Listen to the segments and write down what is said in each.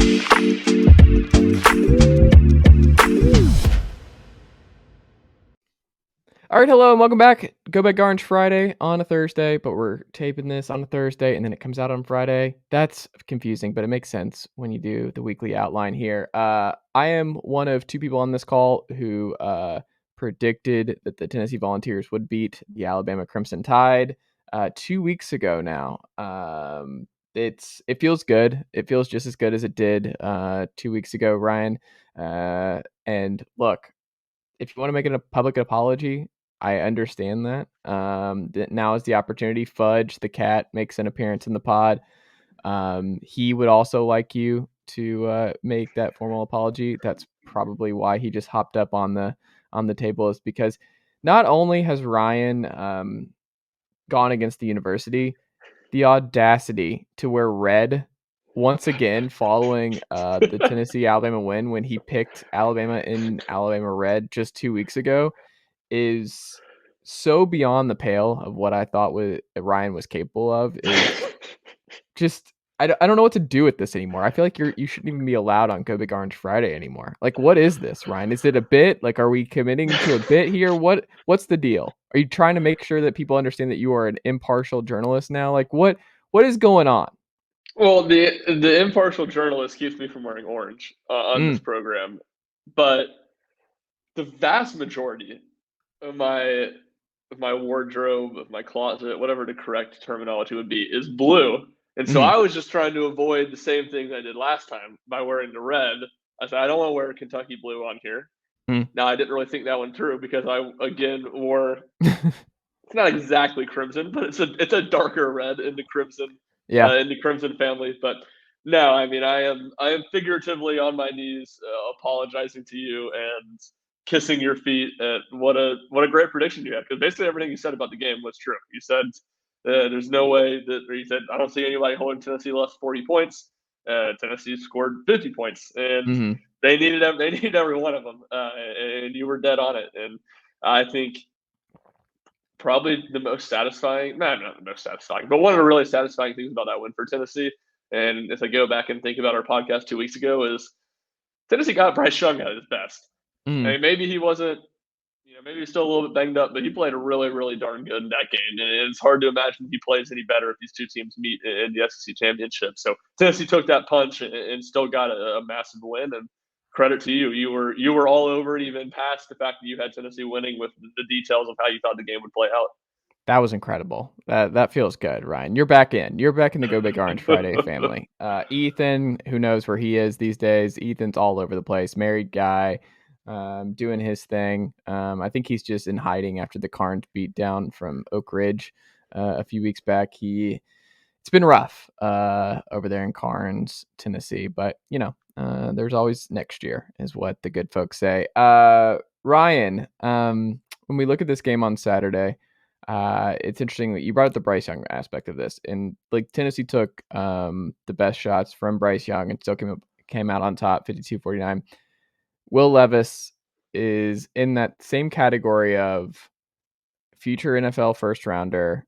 All right, hello and welcome back. Go Back Orange Friday on a Thursday, but we're taping this on a Thursday and then it comes out on Friday. That's confusing, but it makes sense when you do the weekly outline here. I am one of two people on this call who predicted that the Tennessee Volunteers would beat the Alabama Crimson Tide 2 weeks ago now. It feels good. It feels just as good as it did 2 weeks ago, Ryan. And look, if you want to make a public apology, I understand that. Now is the opportunity. Fudge, the cat, makes an appearance in the pod. He would also like you to make that formal apology. That's probably why he just hopped up on the table, is because not only has Ryan gone against the university, the audacity to wear red once again following the Tennessee Alabama win when he picked Alabama in Alabama red just 2 weeks ago is so beyond the pale of what I thought Ryan was capable of. Is just I don't know what to do with this anymore. I feel like you shouldn't even be allowed on Go Big Orange Friday anymore. Like, what is this, Ryan? Is it a bit? Like, are we committing to a bit here? What's the deal? Are you trying to make sure that people understand that you are an impartial journalist now? Like, what is going on? Well, the impartial journalist keeps me from wearing orange on this program, but the vast majority of my wardrobe, of my closet, whatever the correct terminology would be, is blue. And so I was just trying to avoid the same things I did last time by wearing the red. I said I don't want to wear Kentucky blue on here. Now I didn't really think that one through because I again wore it's not exactly crimson, but it's a darker red in the crimson Yeah. in the crimson family. But no, I mean I am figuratively on my knees apologizing to you and kissing your feet. At what a great prediction you had, because basically everything you said about the game was true. You said there's no way that, or you said I don't see anybody holding Tennessee less 40 points. Tennessee scored 50 points, and they needed every one of them, and you were dead on it. And I think probably the most satisfying, not the most satisfying, but one of the really satisfying things about that win for Tennessee. And if I go back and think about our podcast 2 weeks ago, is Tennessee got Bryce Young at his best. I mean, maybe he wasn't, maybe he's still a little bit banged up, but he played really, really darn good in that game. And it's hard to imagine he plays any better if these two teams meet in the SEC championship. So Tennessee took that punch and still got a massive win. And credit to you. You were all over it, even past the fact that you had Tennessee winning, with the details of how you thought the game would play out. That was incredible. That feels good, Ryan. You're back in. You're back in the Go Big Orange Friday family. Ethan, who knows where he is these days? Ethan's all over the place. Married guy, doing his thing. I think he's just in hiding after the Carnes beat down from Oak Ridge a few weeks back. It's been rough over there in Carnes, Tennessee, but there's always next year, is what the good folks say. Ryan, when we look at this game on Saturday, it's interesting that you brought up the Bryce Young aspect of this, and like Tennessee took the best shots from Bryce Young and still came out on top, 52-49. Will Levis is in that same category of future NFL first rounder.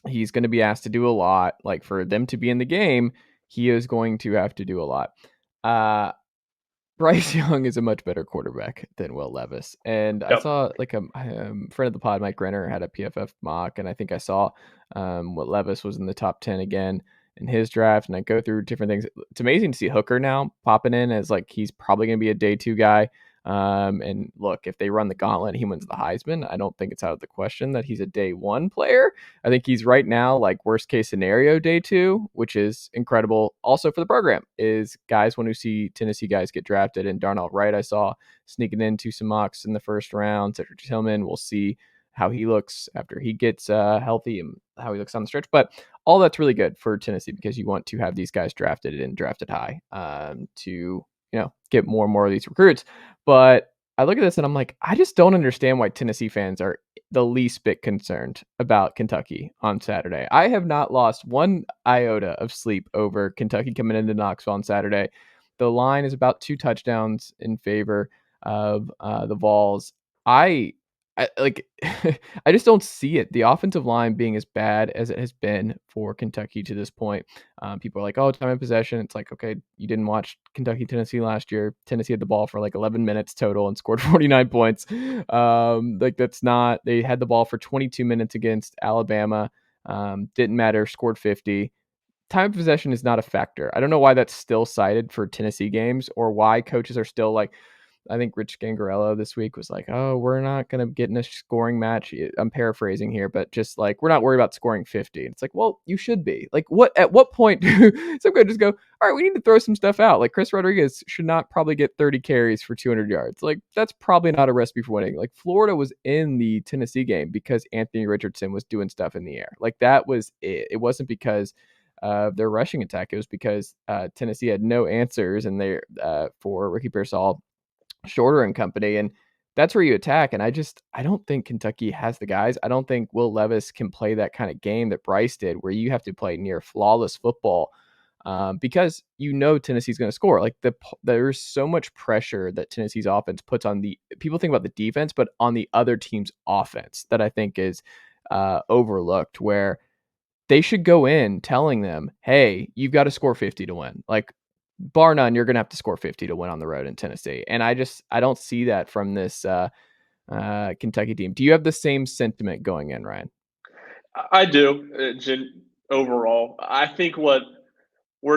He's going to be asked to do a lot. Like, for them to be in the game, he is going to have to do a lot. Bryce Young is a much better quarterback than Will Levis. And I saw like a friend of the pod, Mike Renner, had a PFF mock, and I think I saw what Levis was in the top 10 again in his draft. And I go through different things. It's amazing to see Hooker now popping in as like he's probably going to be a day 2 guy. And look, if they run the gauntlet, he wins the Heisman. I don't think it's out of the question that he's a day 1 player. I think he's right now like worst case scenario day 2, which is incredible. Also for the program is guys want to see Tennessee guys get drafted, and Darnell Wright I saw sneaking into some mocks in the first round. Cedric Tillman, we'll see how he looks after he gets healthy and how he looks on the stretch. But all that's really good for Tennessee, because you want to have these guys drafted and drafted high to get more and more of these recruits. But I look at this and I'm like, I just don't understand why Tennessee fans are the least bit concerned about Kentucky on Saturday. I have not lost one iota of sleep over Kentucky coming into Knoxville on Saturday. The line is about 2 touchdowns in favor of the Vols. I I like I just don't see it. The offensive line being as bad as it has been for Kentucky to this point. People are like, "Oh, time of possession." It's like, okay, you didn't watch Kentucky Tennessee last year. Tennessee had the ball for like 11 minutes total and scored 49 points. Like that's not. They had the ball for 22 minutes against Alabama. Didn't matter. Scored 50. Time of possession is not a factor. I don't know why that's still cited for Tennessee games or why coaches are still like, I think Rich Gangarello this week was like, "Oh, we're not going to get in a scoring match." I'm paraphrasing here, but just like, we're not worried about scoring 50. It's like, well, you should be. Like, at what point do some coaches go, "All right, we need to throw some stuff out." Like, Chris Rodriguez should not probably get 30 carries for 200 yards. Like, that's probably not a recipe for winning. Like, Florida was in the Tennessee game because Anthony Richardson was doing stuff in the air. Like, that was it. It wasn't because their rushing attack. It was because Tennessee had no answers and they for Ricky Pearsall, Shorter and company, and that's where you attack. And I don't think Kentucky has the guys. I don't think Will Levis can play that kind of game that Bryce did, where you have to play near flawless football because Tennessee's going to score. Like there's so much pressure that Tennessee's offense puts on the people think about the defense, but on the other team's offense that I think is overlooked. Where they should go in telling them, "Hey, you've got to score 50 to win." Like bar none, you're going to have to score 50 to win on the road in Tennessee. And I don't see that from this Kentucky team. Do you have the same sentiment going in, Ryan? I do. Overall, I think where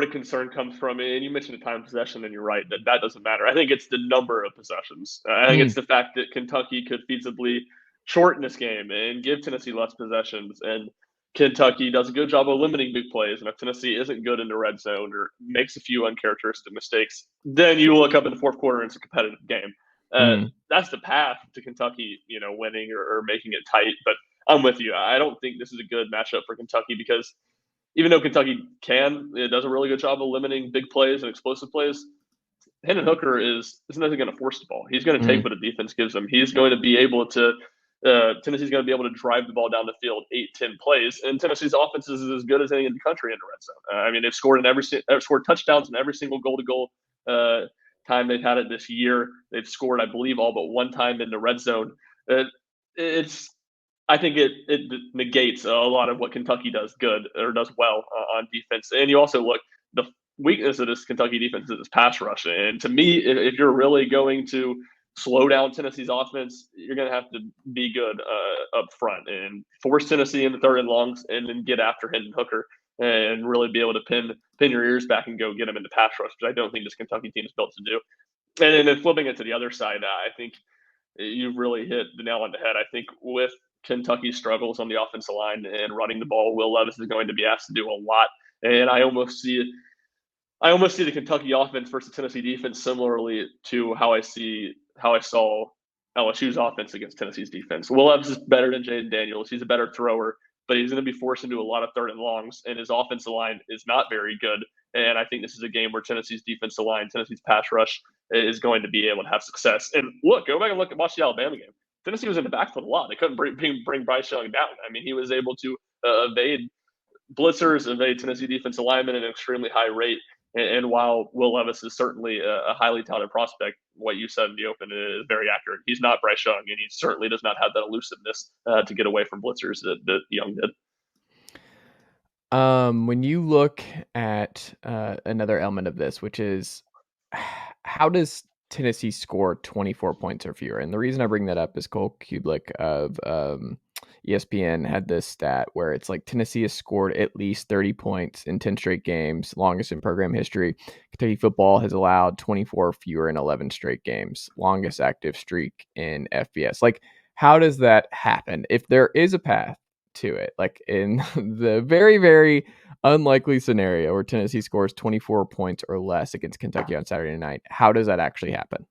the concern comes from, and you mentioned the time of possession, and you're right that doesn't matter. I think it's the number of possessions. I think it's Mm, the fact that Kentucky could feasibly shorten this game and give Tennessee less possessions, and Kentucky does a good job of limiting big plays. And if Tennessee isn't good in the red zone or makes a few uncharacteristic mistakes, then you look up in the fourth quarter and it's a competitive game. mm, That's the path to Kentucky, winning or making it tight. But I'm with you. I don't think this is a good matchup for Kentucky because even though Kentucky it does a really good job of limiting big plays and explosive plays. Hendon Hooker isn't going to force the ball. He's going to take mm, what the defense gives him. He's going to be able to. Tennessee's going to be able to drive the ball down the field 8-10 plays, and Tennessee's offense is as good as any in the country in the red zone. I mean, they've scored touchdowns in every single goal-to-goal time they've had it this year. They've scored, I believe, all but one time in the red zone. Uh, it's I think it negates a lot of what Kentucky does good or does well on defense. And you also look the weakness of this Kentucky defense is its pass rush. And to me, if you're really going to slow down Tennessee's offense, you're going to have to be good up front and force Tennessee into third and longs, and then get after Hendon Hooker and really be able to pin your ears back and go get him into pass rush, which I don't think this Kentucky team is built to do. And then flipping it to the other side, I think you've really hit the nail on the head. I think with Kentucky's struggles on the offensive line and running the ball, Will Levis is going to be asked to do a lot. And I almost see the Kentucky offense versus Tennessee defense similarly to how I saw LSU's offense against Tennessee's defense. Will Levis is better than Jaden Daniels. He's a better thrower, but he's going to be forced into a lot of third and longs, and his offensive line is not very good. And I think this is a game where Tennessee's defensive line, Tennessee's pass rush, is going to be able to have success. And go back and watch the Alabama game. Tennessee was in the backfield a lot. They couldn't bring Bryce Young down. I mean, he was able to evade blitzers, evade Tennessee defensive linemen at an extremely high rate. And while Will Levis is certainly a highly talented prospect, what you said in the open is very accurate. He's not Bryce Young, and he certainly does not have that elusiveness to get away from blitzers that Young did. When you look at another element of this, which is how does Tennessee score 24 points or fewer? And the reason I bring that up is Cole Kublik of ESPN had this stat where it's like Tennessee has scored at least 30 points in 10 straight games, longest in program history. Kentucky football has allowed 24 fewer in 11 straight games, longest active streak in FBS. Like, how does that happen? If there is a path to it, like in the very, very unlikely scenario where Tennessee scores 24 points or less against Kentucky on Saturday night, how does that actually happen?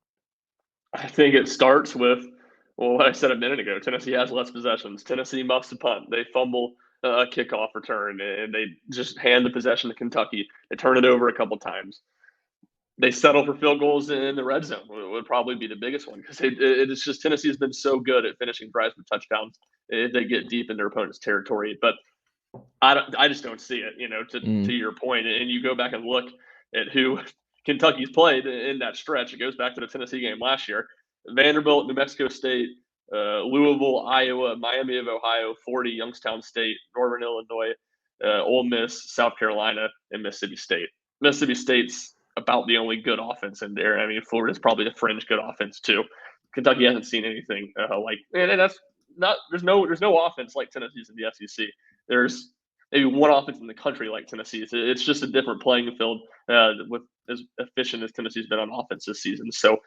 I think it starts with what I said a minute ago. Tennessee has less possessions. Tennessee muffs a punt. They fumble a kickoff return, and they just hand the possession to Kentucky. They turn it over a couple times. They settle for field goals in the red zone would probably be the biggest one because it's just Tennessee has been so good at finishing drives with touchdowns if they get deep in their opponent's territory. But I just don't see it. To Mm, your point, and you go back and look at who Kentucky's played in that stretch. It goes back to the Tennessee game last year. Vanderbilt, New Mexico State, Louisville, Iowa, Miami of Ohio, 40, Youngstown State, Northern Illinois, Ole Miss, South Carolina, and Mississippi State. Mississippi State's about the only good offense in there. I mean, Florida's probably a fringe good offense too. Kentucky hasn't seen anything and that's not. There's no offense like Tennessee's in the SEC. There's maybe one offense in the country like Tennessee's. It's just a different playing field with as efficient as Tennessee's been on offense this season. So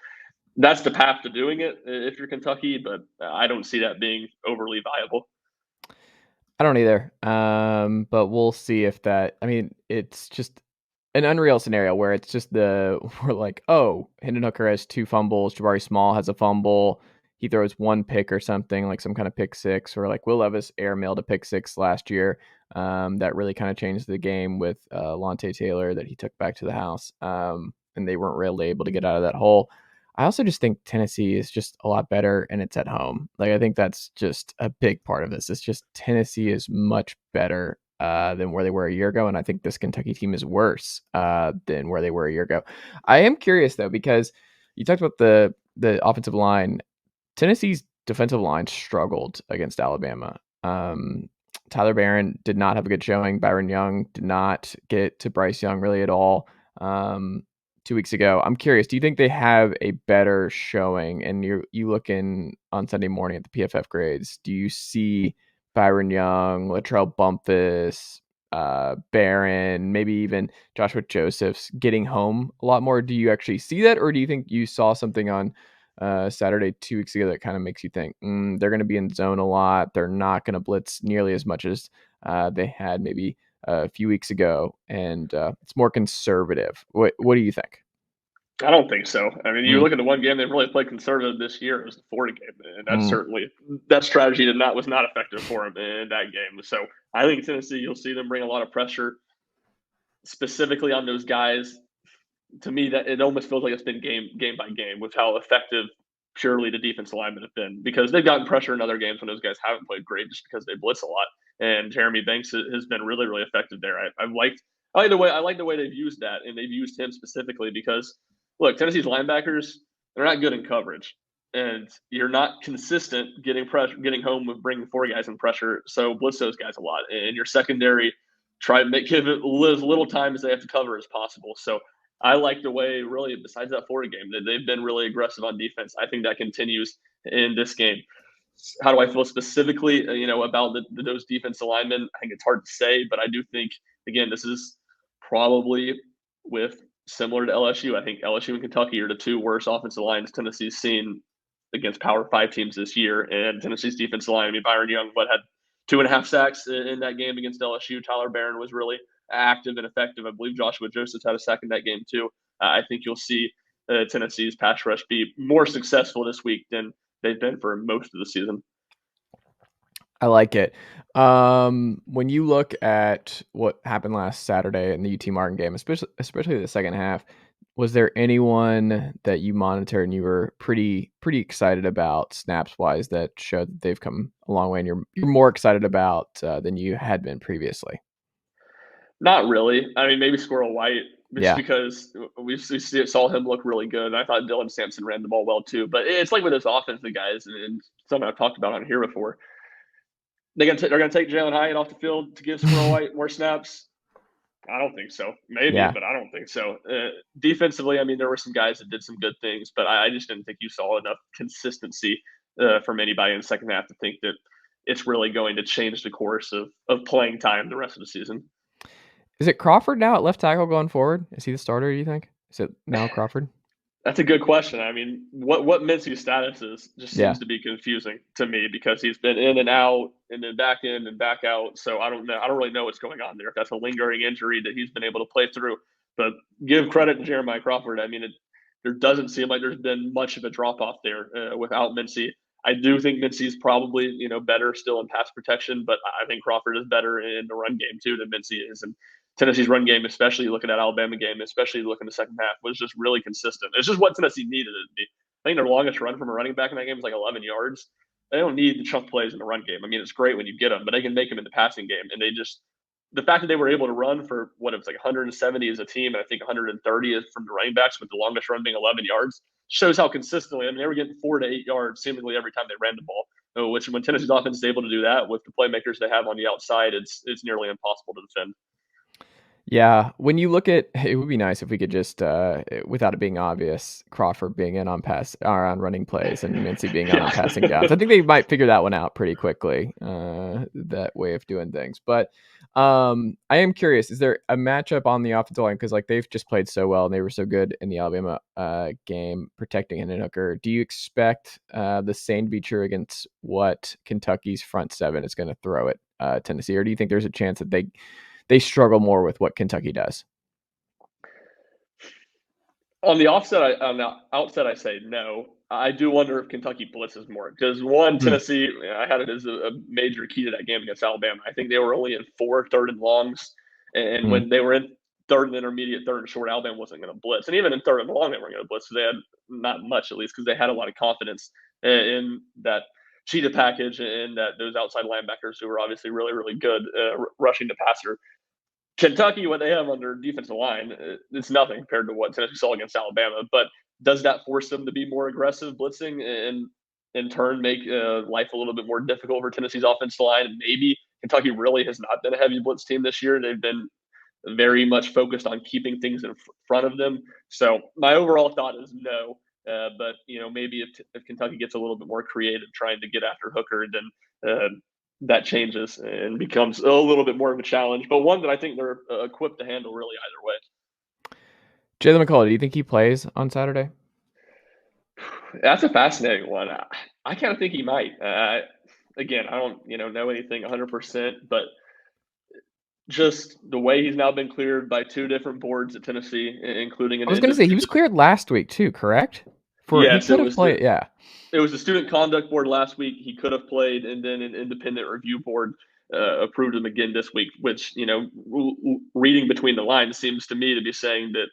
that's the path to doing it if you're Kentucky, but I don't see that being overly viable. I don't either. But we'll see if that. I mean, it's just an unreal scenario where it's just we're like, oh, Hendon Hooker has 2 fumbles, Jabari Small has a fumble, he throws 1 pick or something, like some kind of pick six, or like Will Levis airmailed a pick six last year. That really kind of changed the game with Lante Taylor that he took back to the house. And they weren't really able to get out of that hole. I also just think Tennessee is just a lot better and it's at home. Like, I think that's just a big part of this. It's just Tennessee is much better than where they were a year ago. And I think this Kentucky team is worse than where they were a year ago. I am curious though, because you talked about the offensive line. Tennessee's defensive line struggled against Alabama. Tyler Barron did not have a good showing. Byron Young did not get to Bryce Young really at all 2 weeks ago. I'm curious, do you think they have a better showing? And you look in on Sunday morning at the PFF grades, do you see Byron Young, Latrell Bumpus, Barron, maybe even Joshua Josephs getting home a lot more? Do you actually see that, or do you think you saw something on Saturday 2 weeks ago that kind of makes you think they're going to be in zone a lot? They're not going to blitz nearly as much as they had maybe a few weeks ago, and it's more conservative. What do you think? I don't think so. I mean, you Mm, look at the one game they've really played conservative this year. It was the Florida game, and that's mm. certainly that strategy was not effective for him in that game. So I think Tennessee, you'll see them bring a lot of pressure specifically on those guys. To me, that it almost feels like it's been game by game with how effective purely the defense alignment have been, because they've gotten pressure in other games when those guys haven't played great just because they blitz a lot. And Jeremy Banks has been really, really effective there. I like the way they've used that, and they've used him specifically because look, Tennessee's linebackers, they're not good in coverage, and you're not consistent getting pressure, getting home with bringing 4 guys in pressure. So blitz those guys a lot, and your secondary try to give it as little time as they have to cover as possible. So I like the way, really, besides that Florida game, that they've been really aggressive on defense. I think that continues in this game. How do I feel specifically, about those defense alignment? I think it's hard to say, but I do think, again, this is probably with similar to LSU. I think LSU and Kentucky are the 2 worst offensive lines Tennessee's seen against Power 5 teams this year. And Tennessee's defensive line, I mean, Byron Young, had 2.5 sacks in that game against LSU. Tyler Barron was really active and effective. I believe Joshua Josephs had a sack in that game too. I think you'll see Tennessee's pass rush be more successful this week than they've been for most of the season. I like it. When you look at what happened last Saturday in the UT Martin game, especially the second half, was there anyone that you monitored and you were pretty excited about snaps wise that showed that they've come a long way and you're more excited about than you had been previously? Not really. I mean, maybe Squirrel White, just Yeah. because saw him look really good. I thought Dylan Sampson ran the ball well too. But it's like with those offensive guys, and something I've talked about on here before. They're gonna take Jalen Hyatt off the field to give Squirrel White more snaps. I don't think so. Maybe, Yeah. but I don't think so. Defensively, I mean, there were some guys that did some good things, but I just didn't think you saw enough consistency from anybody in the second half to think that it's really going to change the course of playing time the rest of the season. Is it Crawford now at left tackle going forward? Is he the starter, do you think? Is it now Crawford? That's a good question. I mean, what Mincey's status is just Yeah. seems to be confusing to me because he's been in and out and then back in and back out. So I don't know. I don't really know what's going on there. If that's a lingering injury that he's been able to play through, but give credit to Jeremiah Crawford. I mean, there doesn't seem like there's been much of a drop off there without Mincey. I do think Mincey's probably better still in pass protection, but I think Crawford is better in the run game too than Mincey is. And Tennessee's run game, especially looking at Alabama game, especially looking the second half, was just really consistent. It's just what Tennessee needed it to be. I think their longest run from a running back in that game was like 11 yards. They don't need the chunk plays in the run game. I mean, it's great when you get them, but they can make them in the passing game. And the fact that they were able to run for what it was like 170 as a team, and I think 130 is from the running backs, with the longest run being 11 yards, shows how consistently. I mean, they were getting 4 to 8 yards seemingly every time they ran the ball. Which, when Tennessee's offense is able to do that with the playmakers they have on the outside, it's nearly impossible to defend. Yeah, when you look at, it would be nice if we could just, without it being obvious, Crawford being in on pass or on running plays and Mincey being on Yeah. passing downs. I think they might figure that one out pretty quickly, that way of doing things. But I am curious, is there a matchup on the offensive line? Because like they've just played so well and they were so good in the Alabama game protecting Hendon Hooker. Do you expect the same to be true against what Kentucky's front seven is going to throw at Tennessee, or do you think there's a chance that they struggle more with what Kentucky does? On the outset, I say no. I do wonder if Kentucky blitzes more because one, Hmm. Tennessee, I had it as a major key to that game against Alabama. I think they were only in 4 third and longs, and Hmm. when they were in third and intermediate, third and short, Alabama wasn't going to blitz, and even in third and long, they weren't going to blitz. So they had not much, at least, because they had a lot of confidence in that cheetah package and that those outside linebackers who were obviously really, really good rushing the passer. Kentucky, what they have under defensive line, it's nothing compared to what Tennessee saw against Alabama. But does that force them to be more aggressive blitzing and in turn make life a little bit more difficult for Tennessee's offensive line? Maybe Kentucky really has not been a heavy blitz team this year. They've been very much focused on keeping things in front of them. So my overall thought is no. But maybe if Kentucky gets a little bit more creative trying to get after Hooker, then that changes and becomes a little bit more of a challenge, but one that I think they're equipped to handle really either way. Jalen McCullough, do you think he plays on Saturday? That's a fascinating one. I kind of think he might. Again, I don't know anything 100%, but just the way he's now been cleared by 2 different boards at Tennessee, including an I was going to say he was cleared last week too, correct? He yes, could have played. Yeah. it was the student conduct board last week. He could have played, and then an independent review board approved him again this week. Which reading between the lines seems to me to be saying that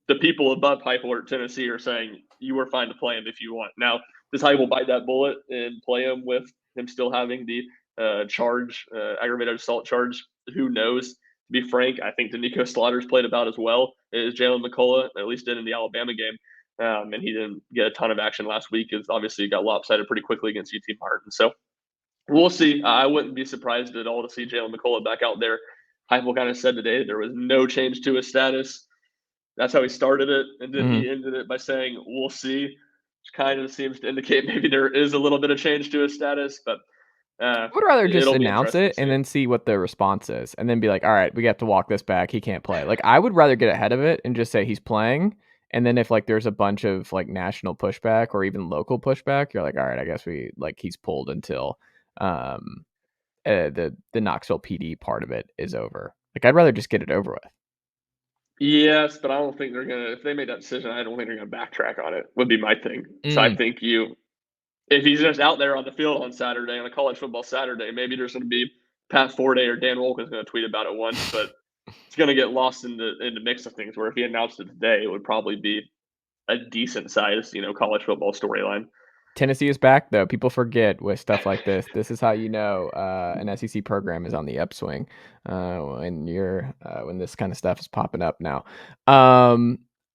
the people above Heupel at Tennessee are saying you are fine to play him if you want. Now, does Heupel bite that bullet and play him with him still having the aggravated assault charge? Who knows? To be frank, I think Danico Slaughter's played about as well as Jalen McCullough, at least did in the Alabama game. And he didn't get a ton of action last week because obviously he got lopsided pretty quickly against UT Martin. So we'll see. I wouldn't be surprised at all to see Jalen McCullough back out there. Heupel kind of said today there was no change to his status. That's how he started it, and then Mm-hmm. he ended it by saying, "We'll see," which kind of seems to indicate maybe there is a little bit of change to his status, but I would rather just it'll be announce interesting it to and see. then see what the response is, and then be like, "All right, we have to walk this back. He can't play." Like, I would rather get ahead of it and just say he's playing, and then if like there's a bunch of like national pushback or even local pushback, you're like, "All right, I guess he's pulled until um the Knoxville PD part of it is over." Like, I'd rather just get it over with. Yes, but I don't think they're gonna. If they made that decision, I don't think they're gonna backtrack on it. Would be my thing. So I Mm. think if he's just out there on the field on Saturday, on a college football Saturday, maybe there's going to be Pat Forday or Dan Wolken's going to tweet about it once, but it's going to get lost in the mix of things. Where if he announced it today, it would probably be a decent sized college football storyline. Tennessee is back though. People forget with stuff like this. This is how you know an SEC program is on the upswing when this kind of stuff is popping up now.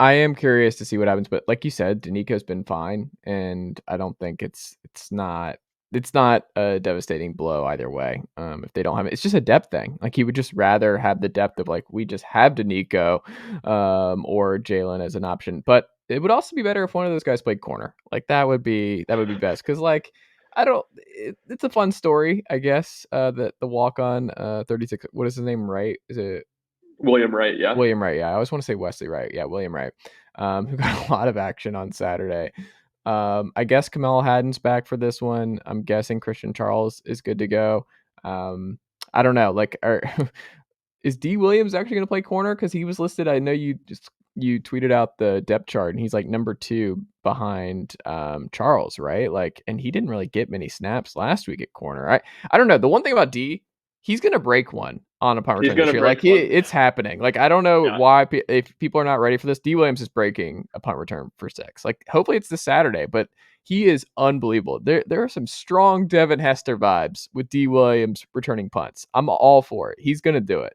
I am curious to see what happens, but like you said, Danico's been fine, and I don't think it's not a devastating blow either way. If they don't have it, it's just a depth thing. Like he would just rather have the depth of like we just have Danico, or Jalen as an option, but it would also be better if one of those guys played corner. Like that would be best because like I don't. It's a fun story, I guess. That the walk on 36. What is his name? Wright? Is it William Wright, yeah. William Wright? Yeah, I always want to say Wesley Wright. Yeah, William Wright. Who got a lot of action on Saturday. I guess Kamel Haddon's back for this one. I'm guessing Christian Charles is good to go. I don't know. Like, is Dee Williams actually going to play corner? Because he was listed. I know you tweeted out the depth chart, and he's like number 2 behind Charles, right? Like, and he didn't really get many snaps last week at corner. I don't know. The one thing about D, he's going to break one on a punt He's return going this to year. Like, break one. it's happening. Like, I don't know Yeah. why if people are not ready for this. Dee Williams is breaking a punt return for 6. Like, hopefully it's this Saturday, but he is unbelievable. There are some strong Devin Hester vibes with Dee Williams returning punts. I'm all for it. He's going to do it.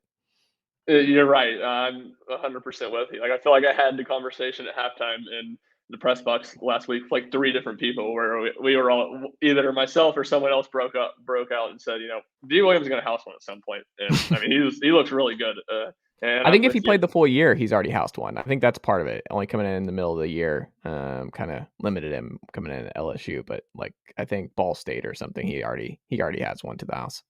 You're right. I'm 100% with you. Like I feel like I had the conversation at halftime, and the press box last week, like 3 different people, where we were all, either myself or someone else broke out and said, Dee Williams is going to house one at some point. And I mean, he looks really good. And I I'm think if with he you. played the full year, he's already housed one. I think that's part of it. Only coming in the middle of the year, kind of limited him coming in at LSU. But like, I think Ball State or something, he already has one to the house.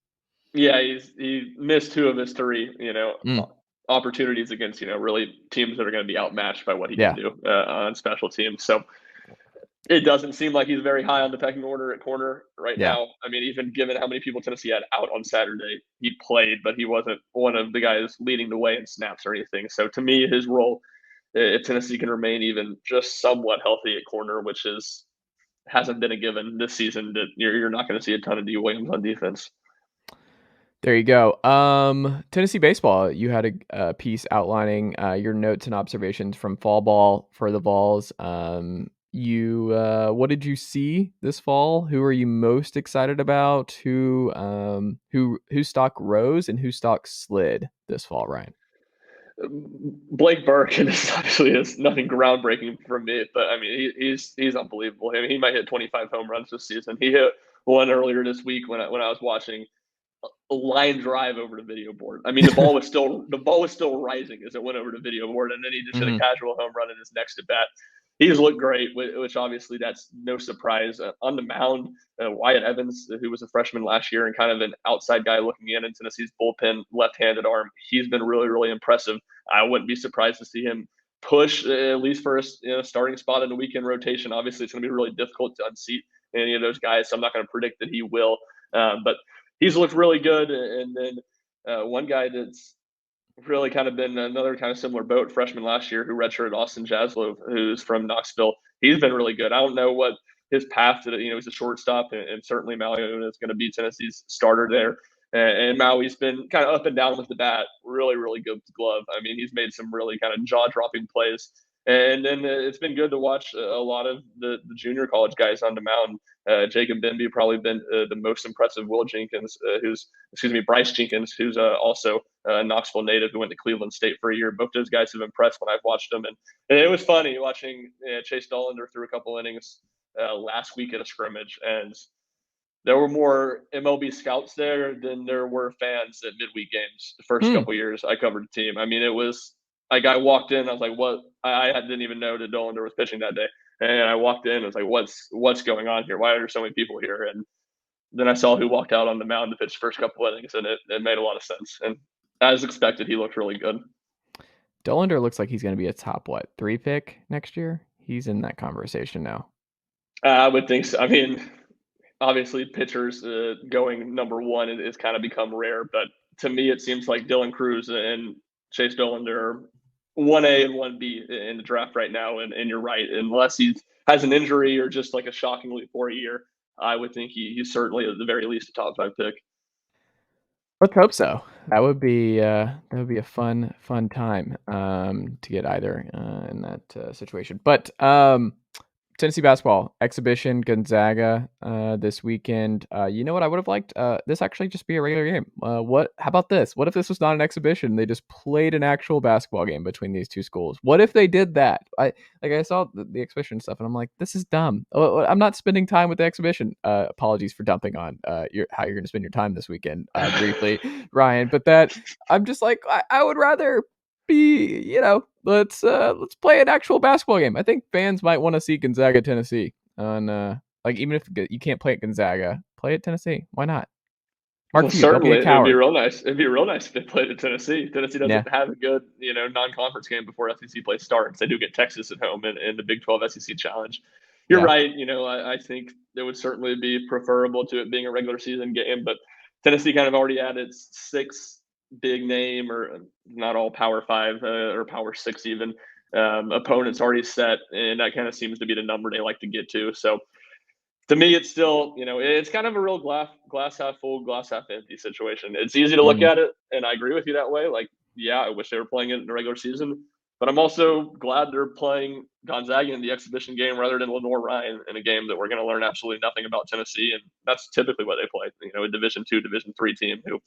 Yeah, he missed 2 of his 3, Mm, opportunities against, really teams that are going to be outmatched by what he can yeah, do on special teams. So it doesn't seem like he's very high on the pecking order at corner right yeah. now. I mean, even given how many people Tennessee had out on Saturday, he played, but he wasn't one of the guys leading the way in snaps or anything. So to me, his role, if Tennessee can remain even just somewhat healthy at corner, which hasn't been a given this season, that you're not going to see a ton of D Williams on defense. There you go. Tennessee baseball. You had a piece outlining your notes and observations from fall ball for the Vols. What did you see this fall? Who are you most excited about? Who stock rose and who stock slid this fall, Ryan? Blake Burke, and this obviously is nothing groundbreaking from me, but I mean he's unbelievable. I mean, he might hit 25 home runs this season. He hit one earlier this week when I was watching a line drive over the video board. I mean, the ball was still rising as it went over the video board, and then he just hit a Mhm. casual home run in his next at bat. He's looked great, which obviously that's no surprise. On the mound, Wyatt Evans, who was a freshman last year and kind of an outside guy looking in Tennessee's bullpen, left-handed arm, he's been really, really impressive. I wouldn't be surprised to see him push at least for a starting spot in the weekend rotation. Obviously, it's going to be really difficult to unseat any of those guys, so I'm not going to predict that he will. But he's looked really good. And then one guy that's really kind of been another kind of similar boat, freshman last year, who redshirted Austin Jaslov, who's from Knoxville. He's been really good. I don't know what his path to, he's a shortstop, and certainly Maui is going to be Tennessee's starter there. And Maui's been kind of up and down with the bat, really, really good with the glove. I mean, he's made some really kind of jaw dropping plays. And then it's been good to watch a lot of the junior college guys on the mound. Jacob Benby probably been the most impressive. Will Jenkins, Bryce Jenkins, who's also a Knoxville native who went to Cleveland State for a year. Both those guys have impressed when I've watched them, and it was funny watching Chase Dollander through a couple innings last week at a scrimmage, and there were more MLB scouts there than there were fans at midweek games the first Hmm. couple years I covered the team. I mean, it was like I walked in, I was like, "What?" I didn't even know that Dollander was pitching that day, and I walked in, I was like, "What's going on here? Why are there so many people here?" And then I saw who walked out on the mound to pitch the first couple innings, and it made a lot of sense. And as expected, he looked really good. Dollander looks like he's going to be a top 3 pick next year. He's in that conversation now. I would think so. I mean, obviously, pitchers going number one is kind of become rare, but to me, it seems like Dylan Cruz and Chase Dollander are 1A and 1B in the draft right now. And you're right, unless he has an injury or just like a shockingly poor year, I would think he's certainly at the very least a top 5 pick. Let's hope so. That would be a fun time to get either in that situation. But Tennessee basketball exhibition Gonzaga this weekend. You know what I would have liked? This actually just be a regular game. How about this? What if this was not an exhibition? They just played an actual basketball game between these two schools. What if they did that? I saw the exhibition stuff and I'm like, this is dumb. I'm not spending time with the exhibition. Apologies for dumping on how you're going to spend your time this weekend briefly, Ryan. But that I'm just like I would rather be, let's play an actual basketball game. I think fans might want to see Gonzaga, Tennessee on like even if you can't play at Gonzaga, play at Tennessee. Why not? Mark Well, Few, don't be a certainly, it'd be coward. real nice. It'd be real nice if they played at Tennessee. Tennessee Yeah, doesn't have a good, non-conference game before SEC play starts. They do get Texas at home in the Big 12 SEC Challenge. You're yeah. right. I think it would certainly be preferable to it being a regular season game, but Tennessee kind of already added 6 big name, or not all Power Five or Power Six even, opponents already set, and that kind of seems to be the number they like to get to. So to me, it's still, it's kind of a real glass half full, glass half empty situation. It's easy to look Mhm. at it, and I agree with you that way. Like, yeah, I wish they were playing it in the regular season, but I'm also glad they're playing Gonzaga in the exhibition game rather than Lenore Ryan in a game that we're going to learn absolutely nothing about Tennessee, and that's typically what they play. A Division two, Division three team who,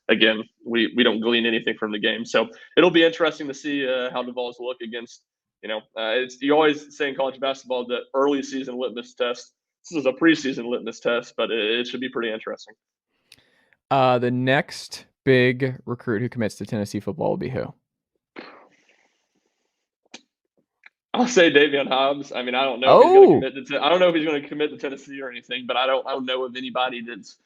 again, we don't glean anything from the game. So it'll be interesting to see how the Vols look against You always say in college basketball that early season litmus test. This is a preseason litmus test, but it should be pretty interesting. The next big recruit who commits to Tennessee football will be who? I'll say Davion Hobbs. I mean, I don't know if he's going to Oh, commit to. I don't know if he's going to commit to Tennessee or anything, but I don't know of anybody that's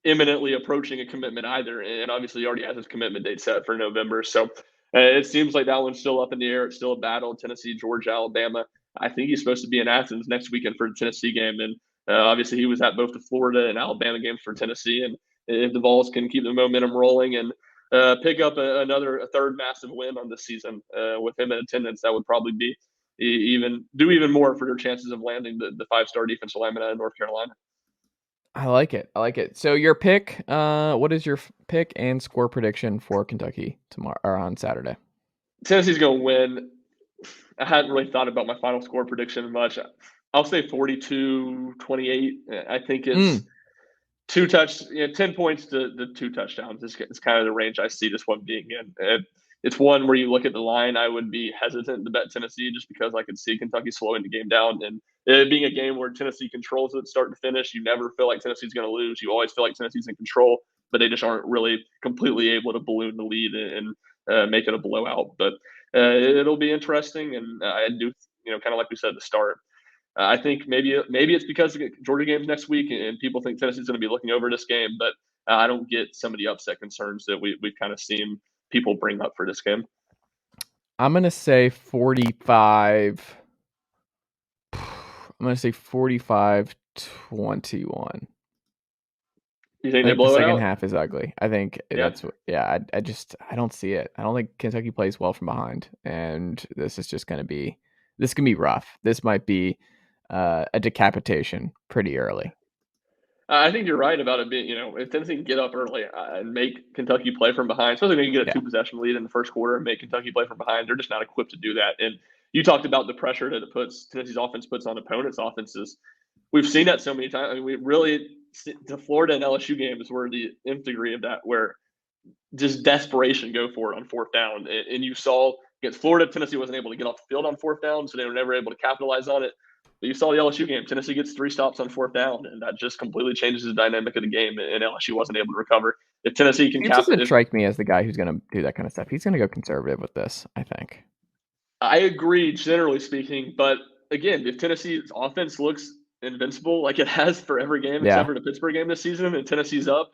imminently approaching a commitment either. And obviously, he already has his commitment date set for November. So it seems like that one's still up in the air. It's still a battle. Tennessee, Georgia, Alabama. I think he's supposed to be in Athens next weekend for the Tennessee game. And obviously, he was at both the Florida and Alabama games for Tennessee. And if the Vols can keep the momentum rolling and pick up a third massive win on this season with him in attendance, that would probably be even more for their chances of landing the 5-star defensive lineman out of North Carolina. I like it. I like it. So your pick, what is your pick and score prediction for Kentucky tomorrow or on Saturday? Tennessee's going to win. I hadn't really thought about my final score prediction much. I'll say 42-28. I think it's 10 points to the 2 touchdowns. It's kind of the range I see this one being in. It's one where you look at the line, I would be hesitant to bet Tennessee just because I could see Kentucky slowing the game down. And it being a game where Tennessee controls it start to finish, you never feel like Tennessee's going to lose. You always feel like Tennessee's in control, but they just aren't really completely able to balloon the lead and make it a blowout. But it'll be interesting. And I do, kind of like we said at the start, I think maybe it's because the Georgia game's next week and people think Tennessee's going to be looking over this game, but I don't get some of the upset concerns that we've kind of seen people bring up for this game. I'm going to say 45. I'm going to say 45-21. You think I they think the blow it second out? half is ugly. I think that's what, I don't see it. I don't think Kentucky plays well from behind, and this is just going to be rough. This might be a decapitation pretty early. I think you're right about it being, if Tennessee can get up early and make Kentucky play from behind, especially when you get a Yeah. 2-possession lead in the first quarter and make Kentucky play from behind, they're just not equipped to do that. And you talked about the pressure that Tennessee's offense puts on opponents' offenses. We've seen that so many times. I mean, the Florida and LSU games were the nth degree of that, where just desperation go for it on 4th down. And you saw against Florida, Tennessee wasn't able to get off the field on 4th down, so they were never able to capitalize on it. But you saw the LSU game. Tennessee gets 3 stops on 4th down, and that just completely changes the dynamic of the game, and LSU wasn't able to recover. If Tennessee can Steve doesn't strike me as the guy who's going to do that kind of stuff. He's going to go conservative with this, I think. I agree, generally speaking. But again, if Tennessee's offense looks invincible like it has for every game except for the Pittsburgh game this season, and Tennessee's up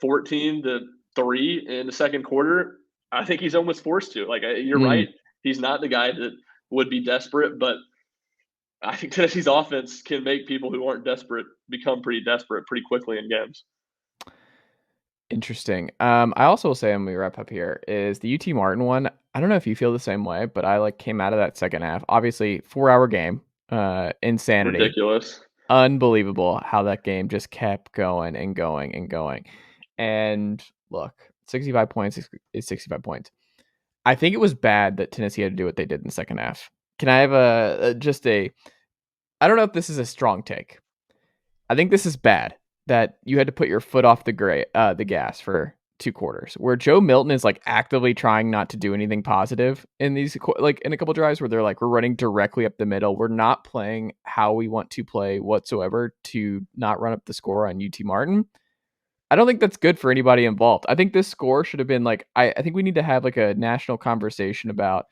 14-3 in the second quarter, I think he's almost forced to. Like, you're right. He's not the guy that would be desperate, but I think Tennessee's offense can make people who aren't desperate become pretty desperate pretty quickly in games. Interesting. I also will say, when we wrap up here, is the UT Martin one. I don't know if you feel the same way, but I came out of that second half. Obviously, 4-hour game, insanity, Ridiculous, unbelievable how that game just kept going and going and going. And look, 65 points is 65 points. I think it was bad that Tennessee had to do what they did in the second half. Can I have I don't know if this is a strong take. I think this is bad that you had to put your foot off the gas for 2 quarters, where Joe Milton is actively trying not to do anything positive in these, in a couple drives where they're we're running directly up the middle. We're not playing how we want to play whatsoever to not run up the score on UT Martin. I don't think that's good for anybody involved. I think this score should have been I think we need to have a national conversation about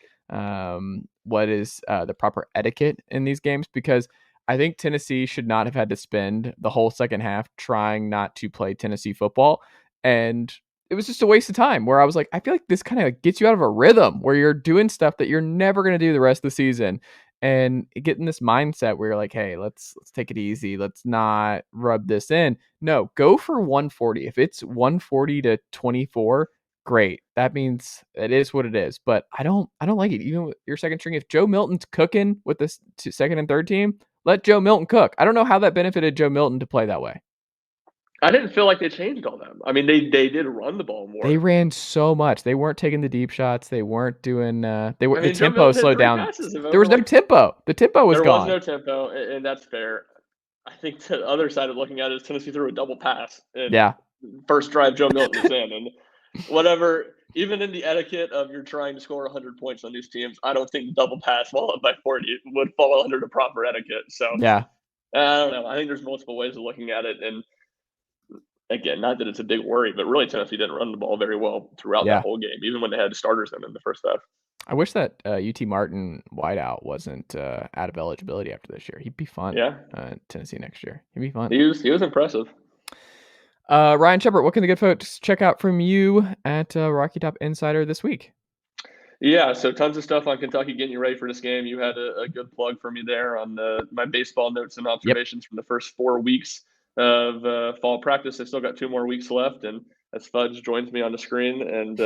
what is the proper etiquette in these games, because I think Tennessee should not have had to spend the whole second half trying not to play Tennessee football. And it was just a waste of time, where I was I feel like this kind of gets you out of a rhythm where you're doing stuff that you're never going to do the rest of the season, and get in this mindset where you're hey, let's take it easy. Let's not rub this in. No, go for 140. If it's 140-24, great. That means it is what it is. But I don't like it. Even with your second string, if Joe Milton's cooking with this second and third team, let Joe Milton cook. I don't know how that benefited Joe Milton to play that way. I didn't feel like they changed all that. I mean, they did run the ball more. They ran so much. They weren't taking the deep shots. They weren't doing. The Joe tempo Milton had slowed 3 down. passes of There was no tempo. The tempo was gone. There was no tempo, and that's fair. I think the other side of looking at it is Tennessee threw a double pass. And first drive, Joe Milton was in, and whatever. even in the etiquette of you're trying to score 100 points on these teams, I don't think double pass while up by 40 would fall under the proper etiquette. So Yeah. I don't know. I think there's multiple ways of looking at it, and again, not that it's a big worry, but really Tennessee didn't run the ball very well throughout that Yeah. whole game, even when they had starters in the first half. I wish that UT Martin wideout wasn't out of eligibility after this year. He'd be fun. Yeah, Tennessee next year. He'd be fun. he was impressive. Ryan Schumpert, what can the good folks check out from you at Rocky Top Insider this week? Yeah, so tons of stuff on Kentucky getting you ready for this game. You had a good plug for me there on my baseball notes and observations from the first 4 weeks of fall practice. I still got 2 more weeks left, and as Fudge joins me on the screen, and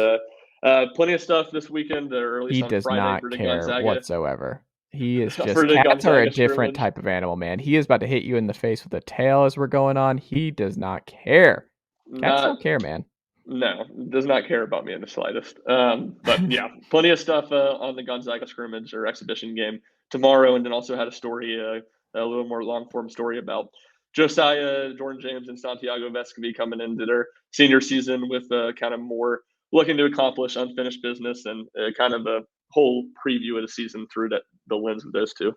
plenty of stuff this weekend, or at least He on does Friday not for the care Gonzaga. whatsoever. He is For just the cats are a Gonzaga different scrimmage. type of animal, man. He is about to hit you in the face with a tail as we're going on. He does not care. Cats Not don't care, man. No, does not care about me in the slightest. But yeah, plenty of stuff on the Gonzaga scrimmage or exhibition game tomorrow, and then also had a story, a little more long form story about Josiah, Jordan James, and Santiago Vescovi coming into their senior season with kind of more looking to accomplish unfinished business, and kind of a whole preview of the season through the lens of those two.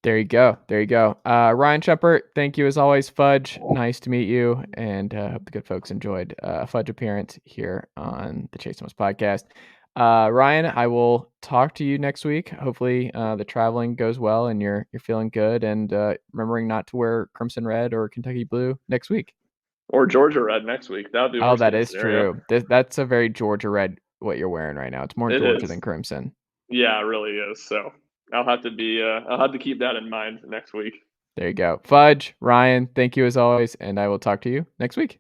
There you go. There you go. Ryan Schumpert, thank you as always. Fudge, nice to meet you, and hope the good folks enjoyed Fudge appearance here on the Chase Thomas podcast. Ryan, I will talk to you next week. Hopefully, the traveling goes well and you're feeling good, and remembering not to wear crimson red or Kentucky blue next week. Or Georgia Red next week. That would be Oh, worst that case is scenario. true. That's a very Georgia red. What you're wearing right now, it's more It Georgia is. than crimson. Yeah, it really is. So I'll have to keep that in mind next week. There you go. Fudge, Ryan, thank you as always, and I will talk to you next week.